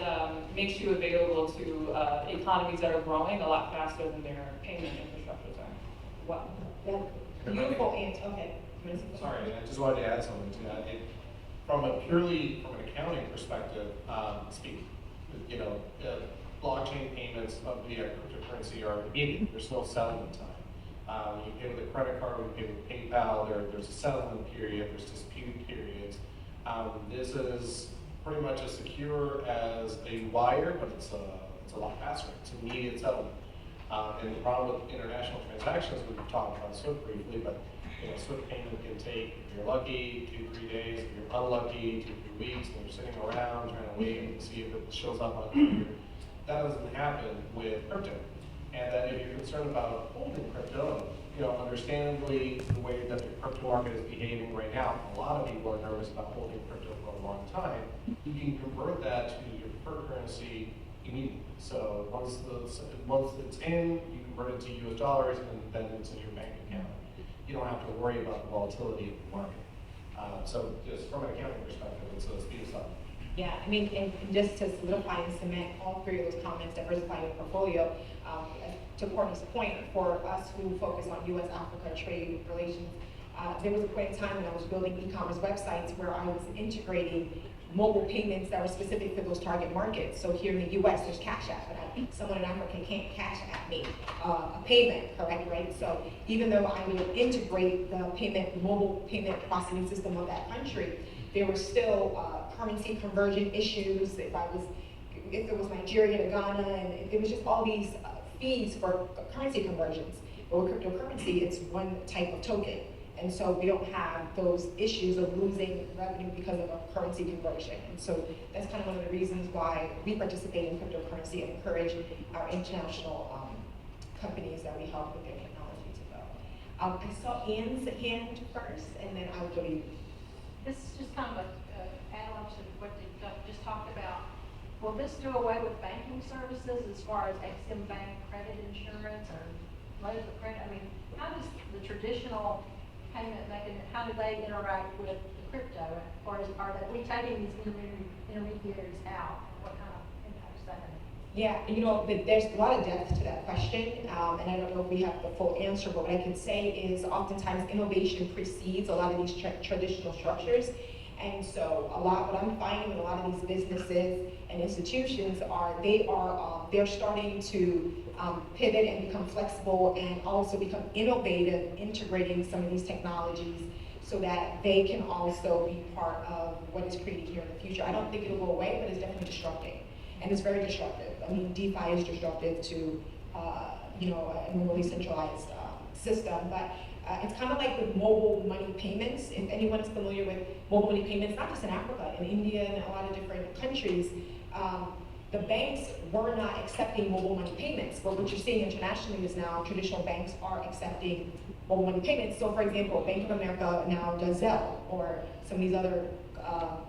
makes you available to economies that are growing a lot faster than their payment infrastructures are. Wow. Yeah. Beautiful answer. Okay. Sorry, I just wanted to add something to that. From an accounting perspective, blockchain payments via cryptocurrency are immediate. There's no settlement time. You pay with a credit card, you pay with PayPal. There's a settlement period. There's dispute periods. This is pretty much as secure as a wire, but it's a lot faster. It's immediate settlement. And the problem with international transactions, we've talked about SWIFT briefly, but SWIFT payment can take, if you're lucky, 2-3 days. If you're unlucky, 2-3 weeks, and you're sitting around trying to wait and see if it shows up on your. That doesn't happen with crypto. And then if you're concerned about holding crypto, understandably, the way that the crypto market is behaving right now, a lot of people are nervous about holding crypto for a long time. You can convert that to your preferred currency immediately. So once it's in, you convert it to US dollars, and then it's in your bank account. You don't have to worry about the volatility of the market. So just from an accounting perspective, it's a speed of stuff. Yeah, I mean, and just to solidify and cement all three of those comments, diversify your portfolio, to Courtney's point, for us who focus on U.S.-Africa trade relations, there was a point in time when I was building e-commerce websites where I was integrating mobile payments that were specific for those target markets. So here in the U.S., there's Cash App, but someone in Africa can't Cash App me a payment, correct, right? So even though I would integrate the mobile payment processing system of that country, there were still currency conversion issues. If it was Nigeria to Ghana, and it was just all these fees for currency conversions. But with cryptocurrency, it's one type of token. And so we don't have those issues of losing revenue because of a currency conversion. And so that's kind of one of the reasons why we participate in cryptocurrency and encourage our international companies that we help with their technology to go. I saw Ann's hand first, and then I will go to you. This is just kind of a add-on to what you just talked about. Will this do away with banking services as far as Ex-Im Bank credit insurance or letters of credit? I mean, how does the traditional payment mechanism, how do they interact with the crypto? Or are we taking these intermediaries out? What kind of impacts that have? Yeah, you know, there's a lot of depth to that question, and I don't know if we have the full answer, but what I can say is oftentimes innovation precedes a lot of these traditional structures. And so what I'm finding with a lot of these businesses and institutions they're starting to pivot and become flexible and also become innovative, integrating some of these technologies so that they can also be part of what is created here in the future. I don't think it'll go away, but it's definitely disrupting. And it's very disruptive. I mean, DeFi is disruptive to, a normally centralized system, but it's kind of like with mobile money payments. If anyone is familiar with mobile money payments, not just in Africa, in India and a lot of different countries, the banks were not accepting mobile money payments. But what you're seeing internationally is now traditional banks are accepting mobile money payments. So for example, Bank of America now does Zelle, or some of these other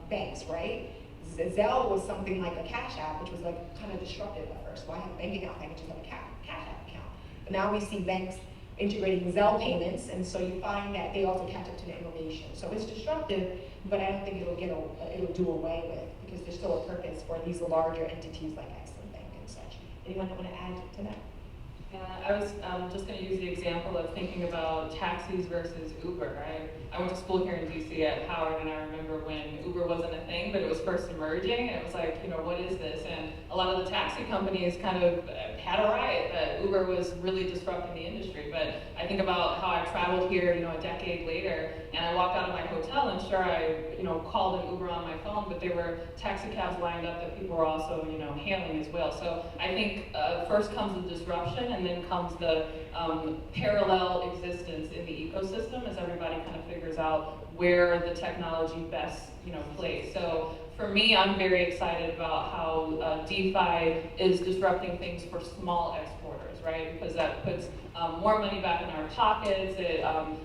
banks, right? Zelle was something like a Cash App, which was like kind of disruptive at first. Well, I have a bank account, I can just have a Cash App account. But now we see banks integrating Zelle payments, and so you find that they also catch up to the innovation. So it's disruptive, but I don't think it'll do away with, because there's still a purpose for these larger entities like Ex-Im Bank and such. Anyone want to add to that? I was just going to use the example of thinking about taxis versus Uber, right? I went to school here in DC at Howard, and I remember when Uber wasn't a thing, but it was first emerging, and it was like, what is this? And a lot of the taxi companies kind of had a riot that Uber was really disrupting the industry. But I think about how I traveled here, a decade later, and I walked out of my hotel, and sure, I, called an Uber on my phone, but there were taxi cabs lined up that people were also, hailing as well. So I think first comes the disruption, and then comes the parallel existence in the ecosystem as everybody kind of figures out where the technology best, plays. So for me, I'm very excited about how DeFi is disrupting things for small exporters, right? Because that puts more money back in our pockets. It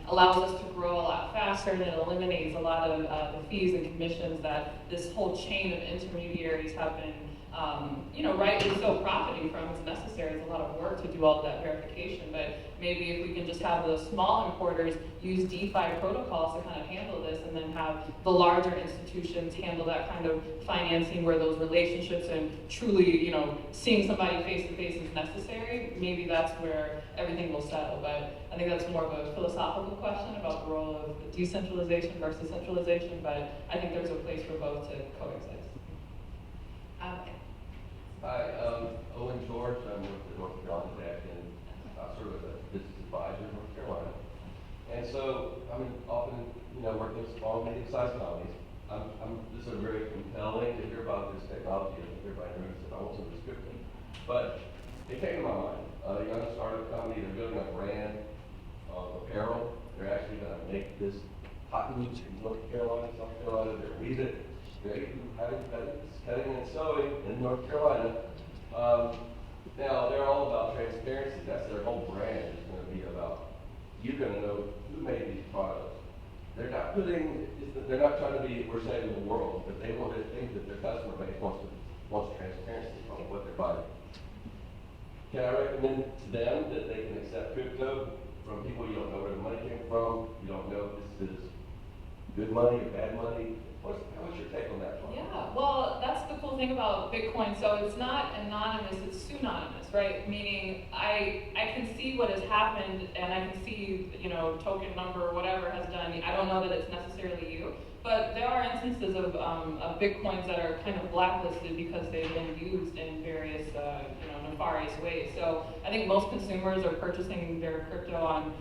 allows us to grow a lot faster, and it eliminates a lot of the fees and commissions that this whole chain of intermediaries have been rightly so profiting from. It's necessary. It's a lot of work to do all of that verification, but maybe if we can just have the small importers use DeFi protocols to kind of handle this, and then have the larger institutions handle that kind of financing where those relationships and truly, seeing somebody face to face is necessary, maybe that's where everything will settle. But I think that's more of a philosophical question about the role of decentralization versus centralization, but I think there's a place for both to coexist. Hi, Owen George. I'm with the North Carolina DaCruz, and I serve as a business advisor in North Carolina. And so I'm often, working with small, medium-sized companies. This is very compelling to hear about this technology. I think everybody knows it. I won't say description, but it came to my mind. A young startup company, they're building a brand of apparel. They're actually going to make this cotton in North Carolina, South Carolina. They're weaving it. They're cutting and sewing in North Carolina. Now, they're all about transparency. That's their whole brand is going to be about. You're going to know who made these products. They're not trying to be, we're saving the world, but they want to think that their customer base wants transparency on what they're buying. Can I recommend to them that they can accept crypto from people you don't know where the money came from, you don't know if this is good money or bad money? What's your take on that? Yeah, well, that's the cool thing about Bitcoin. So it's not anonymous, it's pseudonymous, right? Meaning I can see what has happened and I can see, token number, whatever has done. I don't know that it's necessarily you, but there are instances of Bitcoins that are kind of blacklisted because they've been used in various, nefarious ways. So I think most consumers are purchasing their crypto on,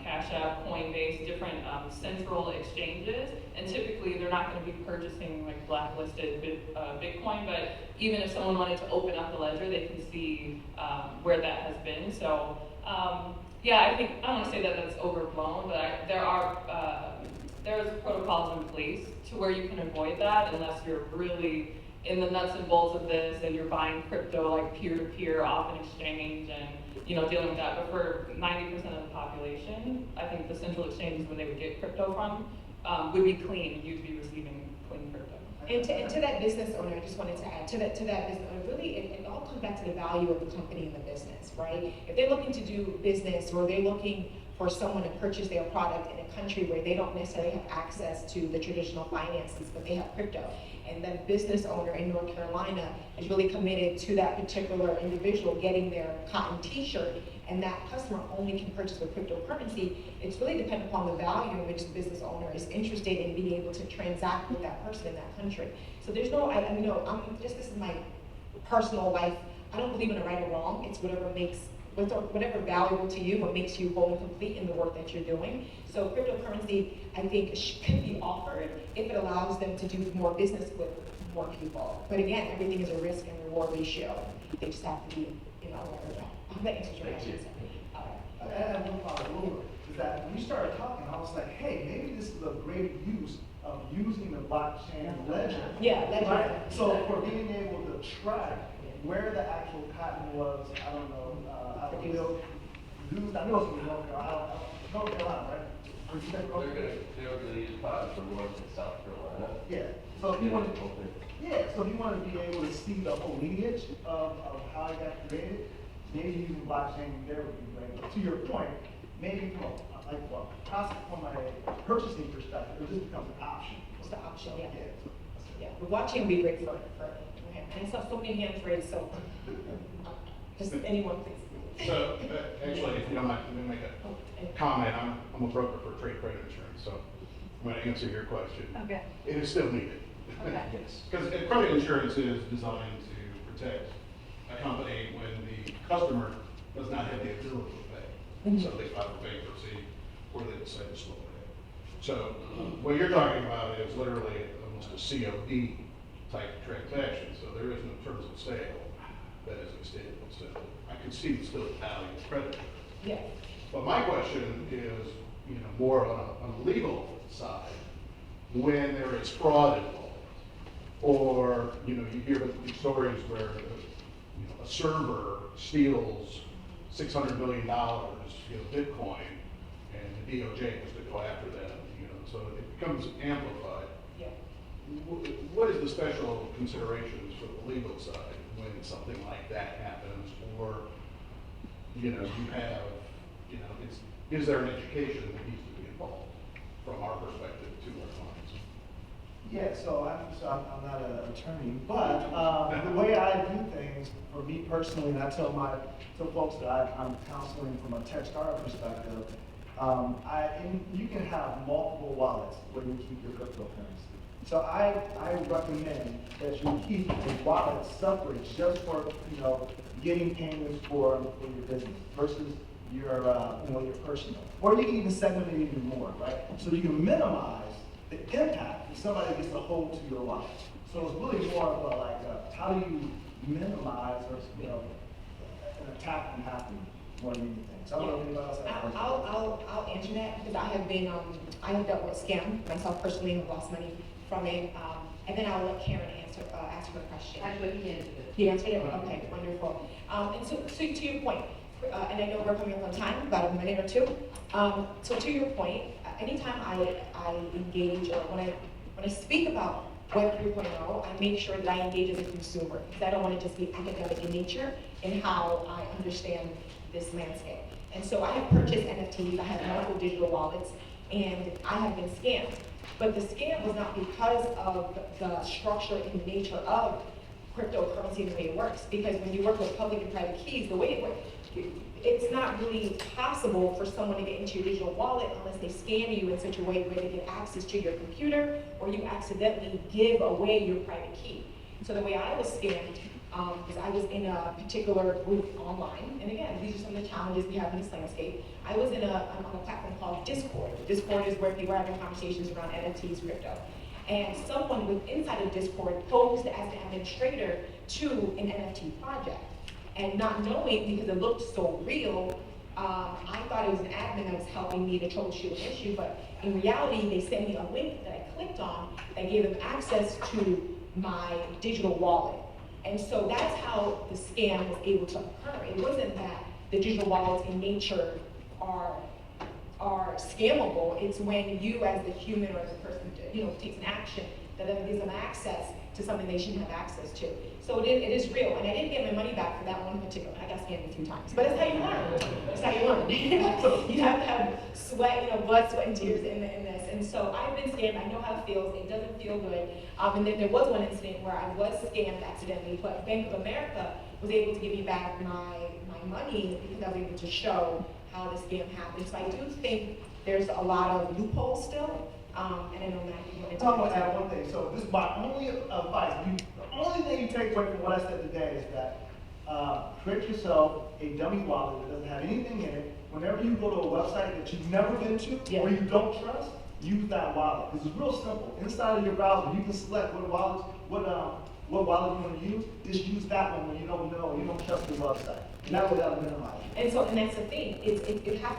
Cash App, Coinbase, different central exchanges, and typically they're not going to be purchasing like blacklisted Bitcoin. But even if someone wanted to open up the ledger, they can see where that has been. So yeah, I don't want to say that that's overblown, but there's protocols in place to where you can avoid that unless you're really in the nuts and bolts of this and you're buying crypto like peer-to-peer off an exchange and dealing with that. But for 90% of the population, I think the central exchanges where they would get crypto from would be clean. You'd be receiving clean crypto. And to that business owner, I just wanted to add, to that business owner, really, it all comes back to the value of the company and the business, right? If they're looking to do business or they're looking for someone to purchase their product in a country where they don't necessarily have access to the traditional finances, but they have crypto, and the business owner in North Carolina is really committed to that particular individual getting their cotton t-shirt, and that customer only can purchase with cryptocurrency, it's really dependent upon the value in which the business owner is interested in being able to transact with that person in that country. So there's no, this is my personal life. I don't believe in a right or wrong. It's whatever valuable to you, what makes you whole and complete in the work that you're doing. So cryptocurrency, I think, can be offered if it allows them to do more business with more people. But again, everything is a risk and reward ratio. They just have to be, whatever. I hope that answers your question. I have one follow-up, is that when you started talking, I was like, hey, maybe this is a great use of using the blockchain ledger. Yeah, ledger. Right? So for being able to track where the actual patent was, I don't know, I know it's in North Carolina, right? They're gonna use patents from North and South Carolina. Yeah. So if you want to be able to see the whole lineage of how it got created, maybe using blockchain there would be great. But to your point, maybe from a purchasing perspective, it just becomes an option. It's the option, yeah. Yeah, but watching would be great for him. And it's not so many hands raised, so just anyone, please. So, actually, if you don't mind, let me make a comment. I'm a broker for trade credit insurance, so I'm going to answer your question. Okay. It is still needed. Okay. Because credit insurance is designed to protect a company when the customer does not have the ability to pay. So they file for bankruptcy, or they decide to slow it down. So what you're talking about is literally almost a COD type transaction. So there is no terms of sale that is extended. So I can see still the value of credit. Yeah. But my question is, more on a legal side, when there is fraud involved, or you hear these stories where a server steals $600 million, Bitcoin, and the DOJ has to go after them, so it becomes amplified. Yeah. What is the special considerations for the legal side when something like that happens, or you have, is there an education that needs to be involved from our perspective to our clients? Yeah, so I'm not an attorney, but the way I do things, for me personally, and I tell folks that I'm counseling from a tech startup perspective, you can have multiple wallets where you keep your cryptocurrency. So I recommend that you keep a wallet separate just for getting payments for your business versus your your personal. Or you can even segment it even more, right? So you can minimize the impact if somebody gets a hold to your wallet. So it's really more of how do you minimize or an attack from happening more than anything. So I don't know if anybody else has a question. I'll answer that because I have dealt with scam myself personally and lost money from it. And then I'll let Karen ask her question. Actually, he answered it. You answered it? Okay, wonderful. And so to your point, and I know we're coming up on time, about a minute or two. So to your point, anytime I engage or when I speak about Web 3.0, I make sure that I engage as a consumer because I don't want to just be academic in nature in how I understand this landscape. And so I have purchased NFTs, I have multiple digital wallets, and I have been scammed. But the scam was not because of the structure and the nature of cryptocurrency and the way it works. Because when you work with public and private keys, the way it works, it's not really possible for someone to get into your digital wallet unless they scam you in such a way where they get access to your computer or you accidentally give away your private key. So the way I was scammed is I was in a particular group online, and again, these are some of the challenges we have in this landscape. I was on a platform called Discord. Discord is where people are having conversations around NFTs, crypto. And someone with inside of Discord posed as the administrator to an NFT project. And not knowing, because it looked so real, I thought it was an admin that was helping me to troubleshoot an issue, but in reality, they sent me a link that I clicked on that gave them access to my digital wallet. And so that's how the scam was able to occur. It wasn't that the digital wallets in nature are scammable. It's when you, as the human or the person, takes an action that then gives them access to something they shouldn't have access to. So it is real, and I didn't get my money back for that one in particular. I got scammed a few times, but that's how you learn. That's how you learn. You have to have sweat, blood, sweat, and tears in this. And so I've been scammed. I know how it feels. It doesn't feel good. And then there was one incident where I was scammed accidentally, but Bank of America was able to give me back my money because I was able to show how the scam happened. So I do think there's a lot of loopholes still. And I know Mack, you wanted to I'm gonna add one thing. So this is my only advice. The only thing you take away from what I said today is that create yourself a dummy wallet that doesn't have anything in it. Whenever you go to a website that you've never been to or you don't trust, use that wallet. This is real simple. Inside of your browser, you can select what wallet you want to use. Just use that one when you don't know, you don't trust the website. And that will minimize it. And that's the thing. It has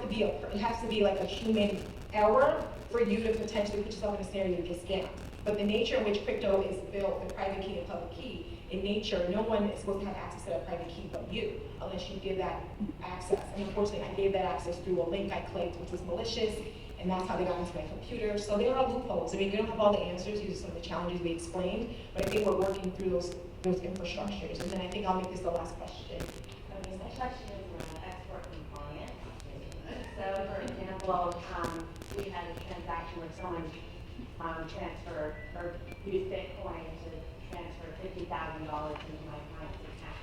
to be like a human error for you to potentially put yourself in a scenario to get scammed. But the nature in which crypto is built, the private key and public key, in nature, no one is supposed to have access to that private key but you, unless you give that access. And unfortunately, I gave that access through a link I clicked, which was malicious, and that's how they got into my computer. So there are loopholes. I mean, we don't have all the answers. These are some of the challenges we explained, but I think we're working through those infrastructures. And then I think I'll make this the last question. My question is around export compliance. So, for example, we had a transaction where someone transferred or used Bitcoin to transfer $50,000 into my client's account.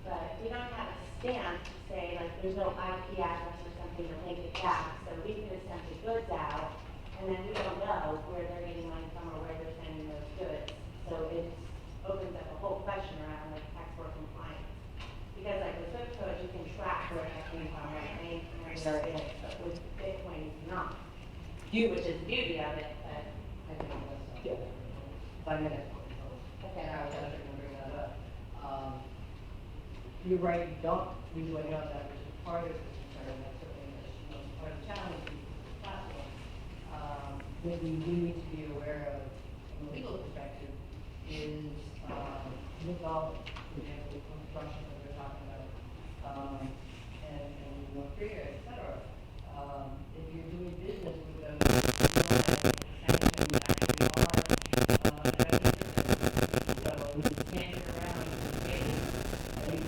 But we don't have a stamp to say, like, there's no IP address or something to link it back. So we can just send the goods out, and then we don't know where they're getting money from or where they're sending those goods. So it opens up a whole question around like export compliance. Because like with Swift code, you can track where it came from, right? And where there is, but with Bitcoin, it's not. Which is the beauty of it, but I think that's 5 minutes. Okay, I was actually going to bring that up. You're right, you don't usually have that, which is part of the concern, that's certainly part of the challenge with the platform. What we do need to be aware of from a legal perspective is involved, for example, construction that we're talking about, and North Korea, et cetera. If you're doing business with them, sanctions actually are so you can't get around the case, and you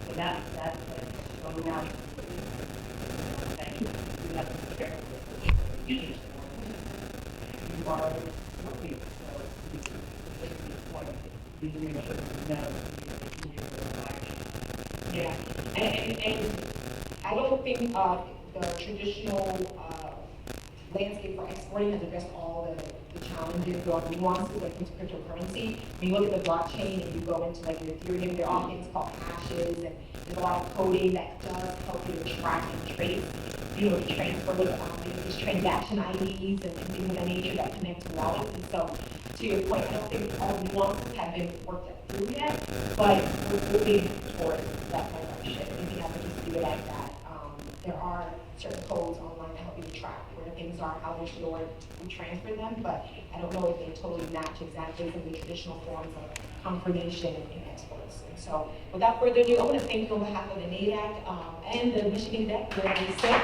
and that's that's going out. You have to be careful with users. You are working, so you can know. Yeah, and I don't think the traditional landscape for exporting has addressed all the challenges or nuances like into cryptocurrency. When you look at the blockchain and you go into like your Ethereum, there are things called hashes, and there's a lot of coding that does help you to track and trace, the transfer with these transaction IDs and things of that nature that connect to wallets. And so, to your point, I don't think all the nuances have been worked through yet, but we're moving towards that direction. I think I would just leave it at that. There are certain codes online that help you to track where things are, how they're stored, and transfer them, but I don't know if they totally match exactly some of the traditional forms of confirmation and exports. And so, without further ado, I want to thank you on behalf of the NADEC and the Michigan DEC, where we sit.